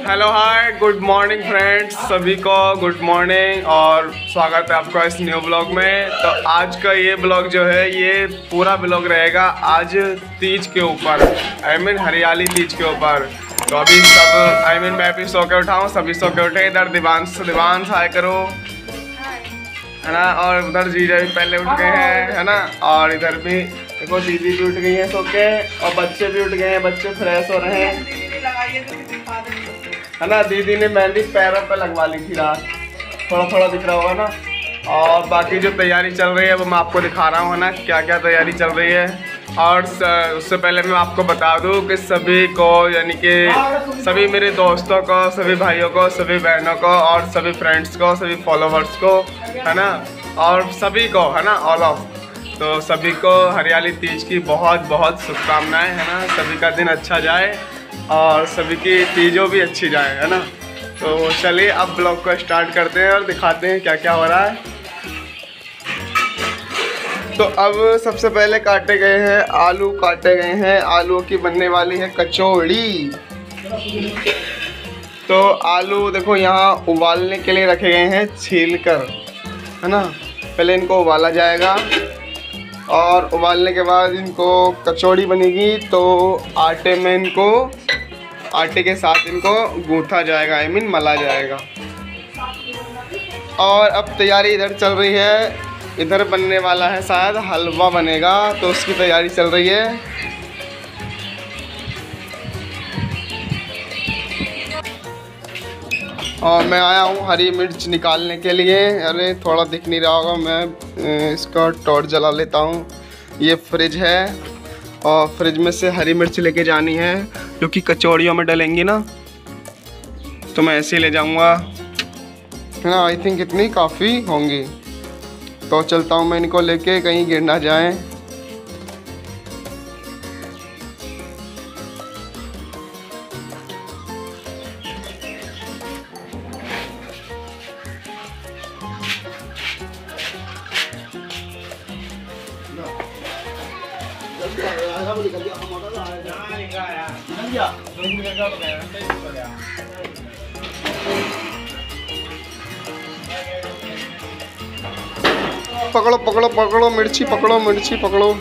Hello hi good morning friends, सभी को good morning और स्वागत है आपका इस न्यू ब्लॉग में। तो आज का ये ब्लॉग जो है ये पूरा ब्लॉग रहेगा आज तीज के ऊपर, हरियाली तीज के ऊपर। तो अभी सब मैं भी सो के उठा हूँ, सभी सो के उठे। इधर दिवांश हाय करो, है ना। और उधर जीजा भी पहले उठ गए हैं, है ना। और इधर भी देखो दीदी भी उठ गई है सो के, और बच्चे भी उठ गए हैं, बच्चे फ्रेश हो रहे हैं, है ना। दीदी ने मेहंदी पैरों पे लगवा ली थी रात, थोड़ा थोड़ा दिख रहा होगा ना। और बाकी जो तैयारी चल रही है वो मैं आपको दिखा रहा हूँ, है ना, क्या क्या तैयारी चल रही है। और उससे पहले मैं आपको बता दूँ कि सभी को, यानी कि सभी मेरे दोस्तों को, सभी भाइयों को, सभी बहनों को और सभी फ्रेंड्स को, सभी फॉलोवर्स को, है ना, और सभी को, है ना, ऑल ऑफ। तो सभी को हरियाली तीज की बहुत बहुत शुभकामनाएं, है ना। सभी का दिन अच्छा जाए और सभी की तीजों भी अच्छी जाए, है ना। तो चलिए अब ब्लॉग को स्टार्ट करते हैं और दिखाते हैं क्या क्या हो रहा है। तो अब सबसे पहले काटे गए हैं आलू, काटे गए हैं आलू की बनने वाली है कचौड़ी। तो आलू देखो यहाँ उबालने के लिए रखे गए हैं छील कर, है ना। पहले इनको उबाला जाएगा और उबालने के बाद इनको कचौड़ी बनेगी। तो आटे में इनको, आटे के साथ इनको गूंथा जाएगा, मला जाएगा। और अब तैयारी इधर चल रही है, इधर बनने वाला है शायद हलवा बनेगा, तो उसकी तैयारी चल रही है। और मैं आया हूँ हरी मिर्च निकालने के लिए। अरे थोड़ा दिख नहीं रहा होगा, मैं इसका टॉर्च जला लेता हूँ। ये फ्रिज है और फ्रिज में से हरी मिर्च लेके जानी है, क्योंकि कचौड़ियों में डलेंगी ना, तो मैं ऐसे ही ले जाऊँगा, है ना। आई थिंक इतनी काफ़ी होंगी। तो चलता हूँ मैं इनको लेके, कहीं गिर ना जाएं। पकड़ो पकड़ो पकड़ो मिर्ची, पकड़ो मिर्ची पकड़ो।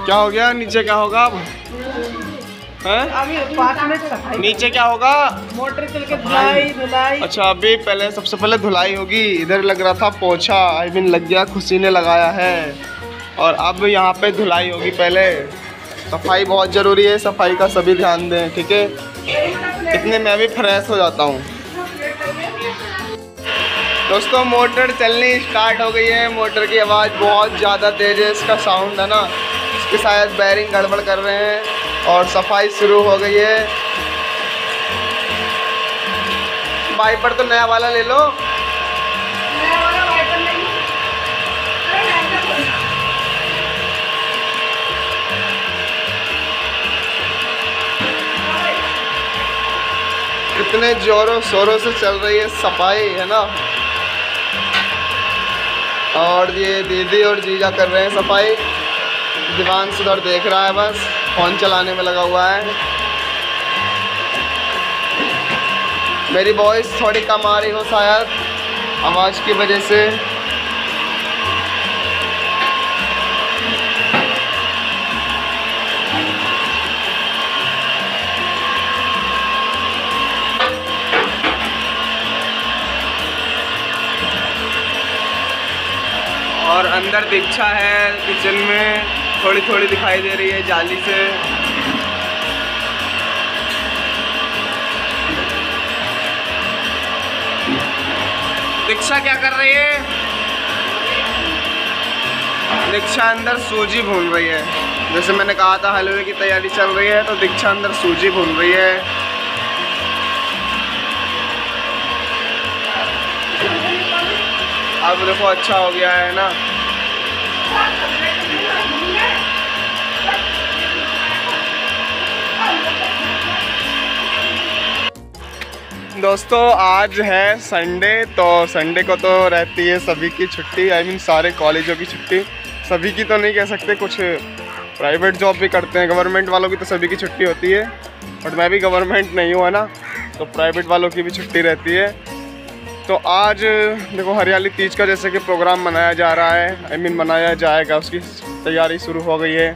क्या हो गया? नीचे क्या होगा अब? नीचे क्या होगा? मोटर चल के धुलाई। अच्छा अभी पहले, सबसे पहले धुलाई होगी। इधर लग रहा था पोछा, लग गया, खुशी ने लगाया है। और अब यहाँ पे धुलाई होगी। पहले सफाई बहुत ज़रूरी है, सफाई का सभी ध्यान दें, ठीक है। इतने मैं भी फ्रेश हो जाता हूँ। दोस्तों मोटर चलनी स्टार्ट हो गई है। मोटर की आवाज़ बहुत ज़्यादा तेज़ है, इसका साउंड, है ना। इसके शायद बैरिंग गड़बड़ कर रहे हैं। और सफाई शुरू हो गई है। वाइपर तो नया वाला ले लो। इतने जोरों शोरों से चल रही है सफाई, है ना। और ये दीदी और जीजा कर रहे हैं सफाई। दिवांश उधर देख रहा है, बस फ़ोन चलाने में लगा हुआ है। मेरी वॉइस थोड़ी कम आ रही हो शायद आवाज़ की वजह से। और अंदर दीक्षा है किचन में, थोड़ी थोड़ी दिखाई दे रही है जाली से। दीक्षा क्या कर रही है? दीक्षा अंदर सूजी भून रही है। जैसे मैंने कहा था हलवे की तैयारी चल रही है, तो दीक्षा अंदर सूजी भून रही है। अब देखो अच्छा हो गया है ना। दोस्तों आज है संडे, तो संडे को तो रहती है सभी की छुट्टी, सारे कॉलेजों की छुट्टी। सभी की तो नहीं कह सकते, कुछ प्राइवेट जॉब भी करते हैं। गवर्नमेंट वालों की तो सभी की छुट्टी होती है, बट मैं भी गवर्नमेंट नहीं हूँ, है ना, तो प्राइवेट वालों की भी छुट्टी रहती है। तो आज देखो हरियाली तीज का जैसे कि प्रोग्राम मनाया जा रहा है, मनाया जाएगा, उसकी तैयारी शुरू हो गई है।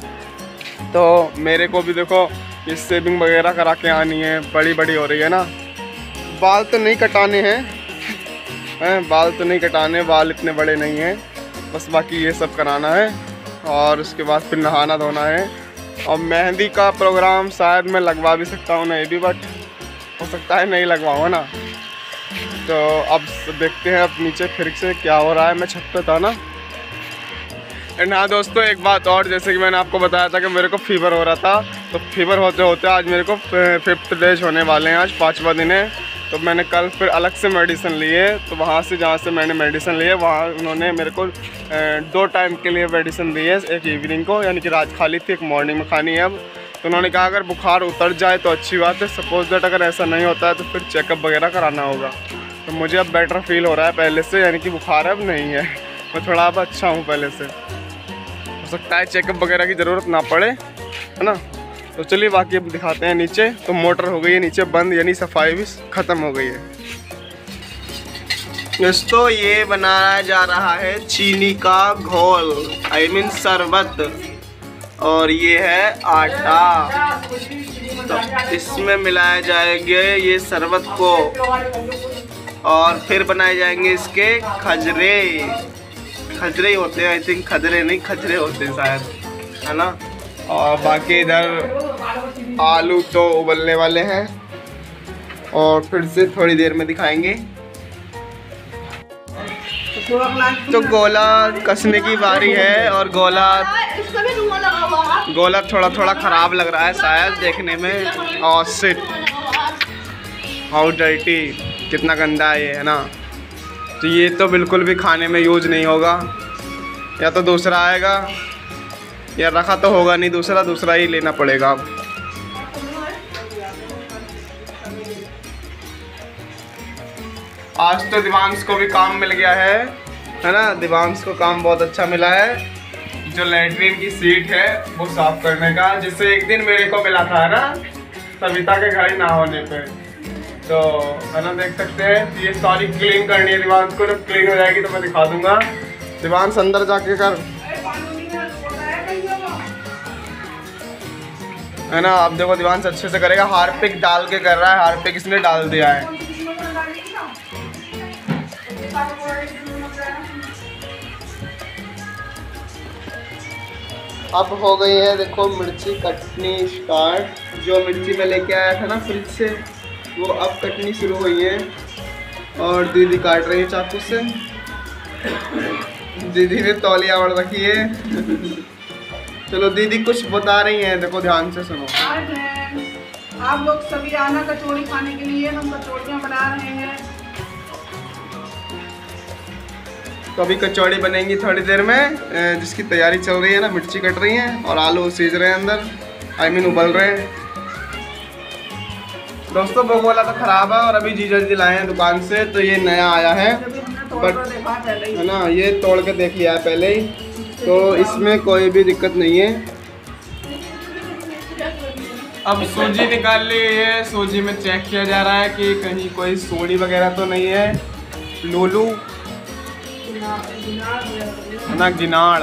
तो मेरे को भी देखो ये सेविंग वगैरह करा के आनी है, बड़ी बड़ी हो रही है ना। बाल तो नहीं कटाने हैं, बाल तो नहीं कटाने, बाल इतने बड़े नहीं हैं, बस बाकी ये सब कराना है और उसके बाद फिर नहाना धोना है। और मेहंदी का प्रोग्राम शायद मैं लगवा भी सकता हूँ, नहीं भी, बट हो सकता है नहीं लगवाऊँ ना। तो अब देखते हैं अब नीचे फिर से क्या हो रहा है। मैं छत पे था ना। एंड हाँ दोस्तों, एक बात और, जैसे कि मैंने आपको बताया था कि मेरे को फीवर हो रहा था, तो फीवर होते होते आज मेरे को 5th डेज होने वाले हैं, आज 5वां दिन है। तो मैंने कल फिर अलग से मेडिसिन लिए, तो वहाँ से जहाँ से मैंने मेडिसिन लिए वहाँ उन्होंने मेरे को 2 टाइम के लिए मेडिसिन दी है, एक इवनिंग को यानी कि रात खा ली थी, एक मॉर्निंग में खानी है अब। तो उन्होंने कहा अगर बुखार उतर जाए तो अच्छी बात है, सपोज दैट अगर ऐसा नहीं होता है तो फिर चेकअप वगैरह कराना होगा। तो मुझे अब बेटर फील हो रहा है पहले से, यानी कि बुखार अब नहीं है, मैं थोड़ा अब अच्छा हूँ पहले से। हो सकता है चेकअप वगैरह की ज़रूरत ना पड़े, है ना। तो चलिए बाकी अब दिखाते हैं नीचे। तो मोटर हो गई है नीचे बंद, यानी सफाई भी ख़त्म हो गई है। दोस्तों ये बनाया जा रहा है चीनी का घोल, शरबत, और ये है आटा। तो इसमें मिलाया जाएगा ये शरबत को और फिर बनाए जाएंगे इसके खजरे। खजरे ही होते हैं, आई थिंक, खजरे नहीं खजरे होते हैं शायद, है ना। और बाकी इधर आलू तो उबलने वाले हैं और फिर से थोड़ी देर में दिखाएंगे। तो गोला कसने की बारी है और गोला थोड़ा थोड़ा ख़राब लग रहा है शायद देखने में। और शिट, हाउ डर्टी, कितना गंदा है ये, है ना। तो ये तो बिल्कुल भी खाने में यूज नहीं होगा, या तो दूसरा आएगा, या रखा तो होगा नहीं, दूसरा ही लेना पड़ेगा अब। आज तो दिवांश को भी काम मिल गया है ना। दिवांश को काम बहुत अच्छा मिला है, जो लैट्रिन की सीट है वो साफ करने का, जिससे एक दिन मेरे को मिला था ना सविता के घर ना होने पे। तो है ना, देख सकते हैं ये सारी क्लीन करनी है दिवांश को। जब क्लीन हो जाएगी तो मैं दिखा दूंगा। दिवांश अंदर जाके कर, है ना। अब देखो दिवांश अच्छे से करेगा, हार्पिक डाल के कर रहा है, हार्पिक इसने डाल दिया है। अब हो गई है देखो मिर्ची कटनी स्टार्ट। जो मिर्ची में लेके आया था ना फ्रिज से, वो अब कटनी शुरू हुई है और दीदी काट रही है चाकू से। दीदी ने तौलिया ओढ़ रखी है। चलो दीदी कुछ बता रही हैं, देखो ध्यान से सुनो। आप लोग सभी आना कचौड़ी खाने के लिए, हम कचौड़ियाँ बना रहे हैं। तो अभी कचौड़ी बनेंगी थोड़ी देर में, जिसकी तैयारी चल रही है ना। मिर्ची कट रही है और आलू सीज रहे हैं अंदर, उबल रहे हैं। दोस्तों वो बोला तो ख़राब है और अभी जीजा जी लाए हैं दुकान से, तो ये नया आया है, बट है ना, ये तोड़ के देख लिया है पहले ही, तो इसमें कोई भी दिक्कत नहीं है। अब सूजी निकाल ली है, सूजी में चेक किया जा रहा है कि कहीं कोई सोडी वगैरह तो नहीं है। लोलू ना, गिनाड़,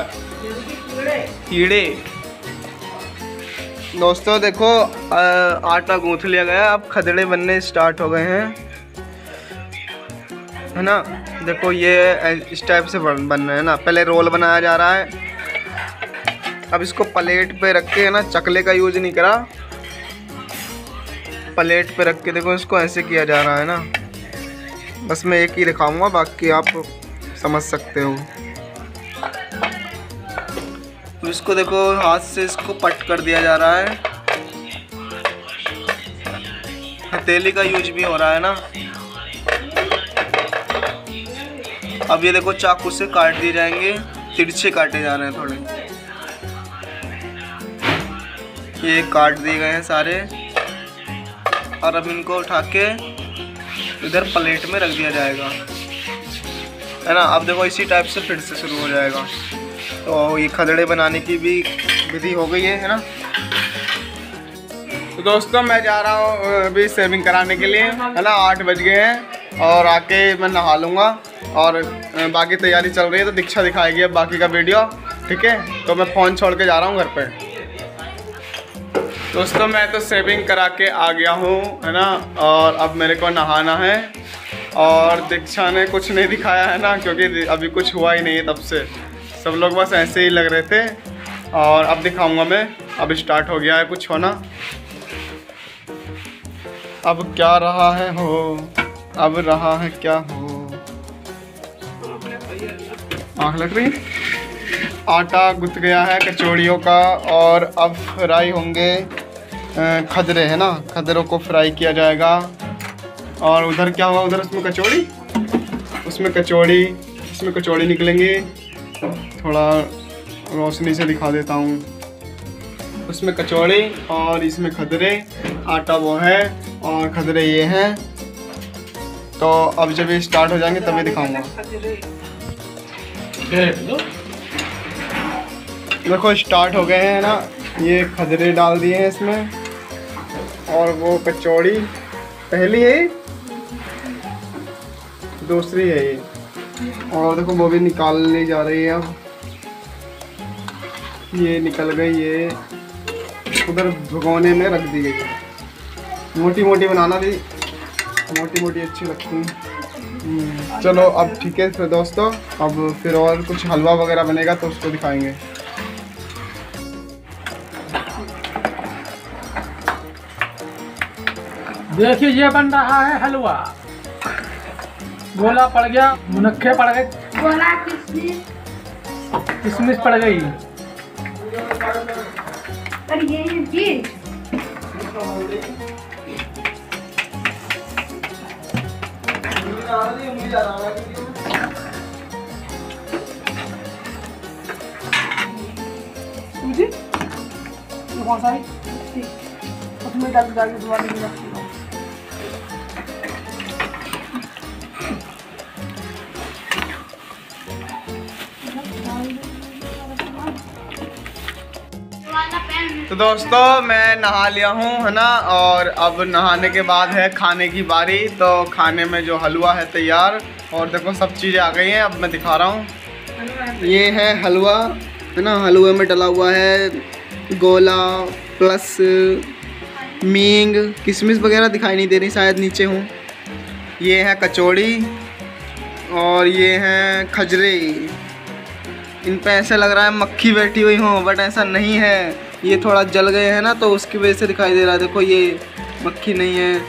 कीड़े। दोस्तों देखो आटा गूंथ लिया गया, अब खदड़े बनने स्टार्ट हो गए हैं, है ना। देखो ये इस टाइप से बन रहे हैं ना। पहले रोल बनाया जा रहा है, अब इसको प्लेट पे रख के, है ना, चकले का यूज नहीं करा, प्लेट पे रख के देखो इसको ऐसे किया जा रहा है ना। बस मैं एक ही दिखाऊंगा, बाकी आप समझ सकते हो। तो इसको देखो हाथ से इसको पट कर दिया जा रहा है, हथेली का यूज भी हो रहा है ना। अब ये देखो चाकू से काट दिए जाएंगे, तिरछे काटे जा रहे हैं थोड़े। ये काट दिए गए हैं सारे और अब इनको उठा के इधर प्लेट में रख दिया जाएगा, है ना। अब देखो इसी टाइप से फिर से शुरू हो जाएगा। तो ये खदड़े बनाने की भी विधि हो गई है ना। तो दोस्तों मैं जा रहा हूँ अभी शेविंग कराने के लिए, है ना। 8 बज गए हैं और आके मैं नहा लूँगा और बाकी तैयारी चल रही है, तो दीक्षा दिखाएगी अब बाकी का वीडियो, ठीक है। तो मैं फ़ोन छोड़ के जा रहा हूँ घर पे। दोस्तों मैं तो शेविंग करा के आ गया हूँ, है ना, और अब मेरे को नहाना है। और दीक्षा ने कुछ नहीं दिखाया है ना, क्योंकि अभी कुछ हुआ ही नहीं है, तब से सब लोग बस ऐसे ही लग रहे थे। और अब दिखाऊंगा मैं, अब स्टार्ट हो गया है कुछ होना। अब क्या रहा है हो, अब रहा है क्या हो। आँख लग रही, आटा गुथ गया है कचौड़ियों का और अब फ्राई होंगे खदरे, है ना। खदरों को फ्राई किया जाएगा। और उधर क्या होगा, उधर उसमें कचौड़ी, उसमें कचौड़ी, इसमें कचौड़ी निकलेंगे। थोड़ा रोशनी से दिखा देता हूँ। उसमें कचौड़ी और इसमें खदरे, आटा वो है और खदरे ये हैं। तो अब जब ये स्टार्ट हो जाएंगे तभी दिखाऊंगा। देखो स्टार्ट हो गए हैं ना, ये खदरे डाल दिए हैं इसमें और वो कचौड़ी पहली है, दूसरी है ये। और देखो वो भी निकालने जा रही है। अब ये निकल गई, ये उधर भगोने में रख दी गई है। मोटी मोटी बनाना दी, मोटी मोटी अच्छी लगती है। चलो अब ठीक है फिर दोस्तों, अब फिर और कुछ हलवा वगैरह बनेगा तो उसको दिखाएंगे। देखिए ये बन रहा है हलवा। गोला पड़ गया, मुनक्खे पड़ गए, गोला किशमिश पड़ गई। और ये है जी कौन सा है? उसमें डाल के दोबारा नहीं रखती हूँ। तो दोस्तों मैं नहा लिया हूँ, है ना। और अब नहाने के बाद है खाने की बारी। तो खाने में जो हलवा है तैयार, और देखो सब चीज़ें आ गई हैं। अब मैं दिखा रहा हूँ, ये है हलवा, है ना। हलवे में डला हुआ है गोला प्लस मींग, किशमिश वगैरह दिखाई नहीं दे रही, शायद नीचे हूँ। ये है कचौड़ी और ये हैं खजरे। इन पे ऐसे लग रहा है मक्खी बैठी हुई हो, बट ऐसा नहीं है। ये थोड़ा जल गए हैं ना, तो उसकी वजह से दिखाई दे रहा है। देखो ये मक्खी नहीं है,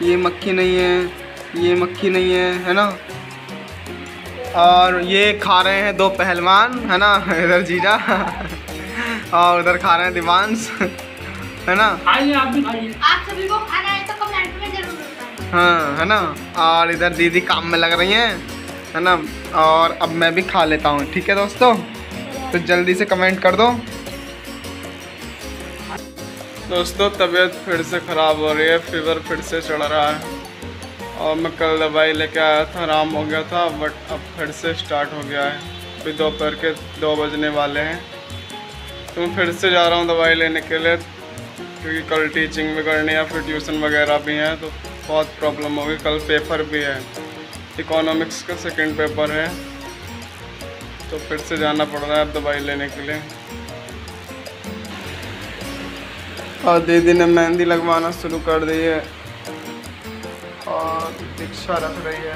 ये मक्खी नहीं है, ये मक्खी नहीं है ना। और ये खा रहे हैं 2 पहलवान, है ना, इधर जीजा और उधर खा रहे हैं दिवांश, है ना। आइए आप भी खाइए। आप सभी को खाना है तो कमेंट में जरूर बताएं। हाँ, है ना। और इधर दीदी काम में लग रही हैं, है ना। और अब मैं भी खा लेता हूँ, ठीक है दोस्तों। तो जल्दी से कमेंट कर दो दोस्तों। तबीयत फिर से ख़राब हो रही है, फीवर फिर से चढ़ रहा है। और मैं कल दवाई लेके आया था, आराम हो गया था, बट अब फिर से स्टार्ट हो गया है। अभी दोपहर के 2 बजने वाले हैं, तो मैं फिर से जा रहा हूँ दवाई लेने के लिए, क्योंकि कल टीचिंग भी करनी है, फिर ट्यूशन वगैरह भी हैं, तो बहुत प्रॉब्लम होगी। कल पेपर भी है, इकोनॉमिक्स का 2nd पेपर है, तो फिर से जाना पड़ रहा है अब दवाई लेने के लिए। और दीदी ने मेहंदी लगवाना शुरू कर दी है और दीक्षा रख रही है।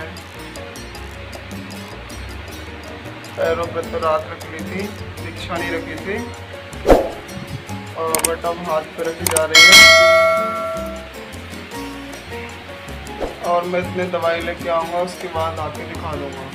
पैरों पे तो रात रख ली थी, दीक्षा नहीं रखी थी, और बट अब हाथ पे रखी जा रही है। और मैं इतने दवाई लेके आऊँगा, उसके बाद आके दिखा दूँगा।